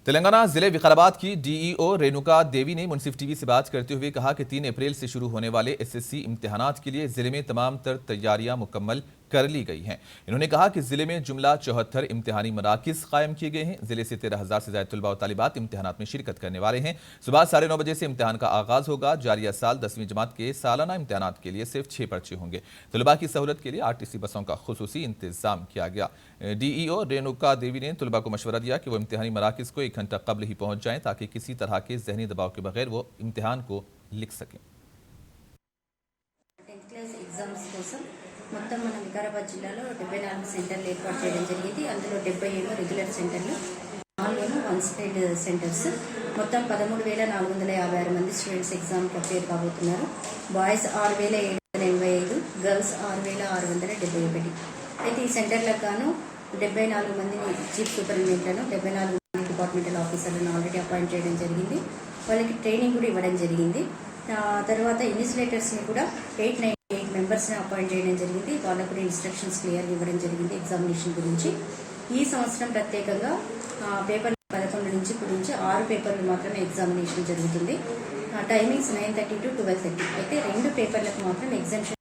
तेलंगाना जिले विकाराबाद की डीईओ रेणुका देवी ने मुंसिफ टीवी से बात करते हुए कहा कि 3 अप्रैल से शुरू होने वाले एसएससी इम्तिहानात के लिए जिले में तमाम तर तैयारियां मुकम्मल कर ली गई हैं। इन्होंने कहा कि जिले में जुमला 74 इम्तिहानी मराकिज कायम किए गए हैं। जिले से 13,000 से ज्यादा तलबा और तालिबात इम्तिहानात में शिरकत करने वाले हैं। सुबह 9:30 बजे से इम्तिहान का आगाज होगा। जारिया साल 10वीं जमात के सालाना इम्तिहानात के लिए सिर्फ 6 पर्चे होंगे। तलबा की सहूलत के लिए आरटीसी बसों का खुसूसी इंतजाम किया गया। डीईओ रेणुका देवी ने तलबा को मशवरा दिया कि वो इम्तिहानी मराकिज को 1 घंटा कबल ही पहुंच जाएं ताकि किसी तरह के जहनी दबाव के बगैर वो इम्तिहान को लिख सकें। మొత్తం మన వికారాబాద్ జిల్లాలో 74 సెంటర్లు ఏర్పాటు చేయడం జరిగింది. అందులో 70 రెగ్యులర్ సెంటర్లు, 4 వన్ సైడ్ సెంటర్స్. మొత్తం 13,456 మంది స్టూడెంట్స్ ఎగ్జామ్ ప్రిపేర్ కాబోతున్నారు. Boys 6,785, girls 6,671. అయితే ఈ సెంటర్లకు గాను 74 మందిని చీఫ్ సూపరింటెండెంట్లను, 74 మంది డిపార్ట్మెంటల్ ఆఫీసర్లను ఆల్రెడీ అపాయింట్ చేయడం జరిగింది. వాళ్ళకి ట్రైనింగ్ కూడా ఇవ్వడం జరిగింది. తర్వాత ఇన్విజిలేటర్స్ని కూడా 898 మెంబర్స్ని అపాయింట్ చేయడం జరిగింది. వాళ్ళకు కూడా ఇన్స్ట్రక్షన్స్ క్లియర్గా ఇవ్వడం జరిగింది ఎగ్జామినేషన్ గురించి. ఈ సంవత్సరం ప్రత్యేకంగా పేపర్లు 11 నుంచి ఇప్పుడు నుంచి 6 పేపర్లు మాత్రమే ఎగ్జామినేషన్ జరుగుతుంది. Timings 9:30 to 12:30. అయితే 2 పేపర్లకు మాత్రం ఎగ్జామ్షన్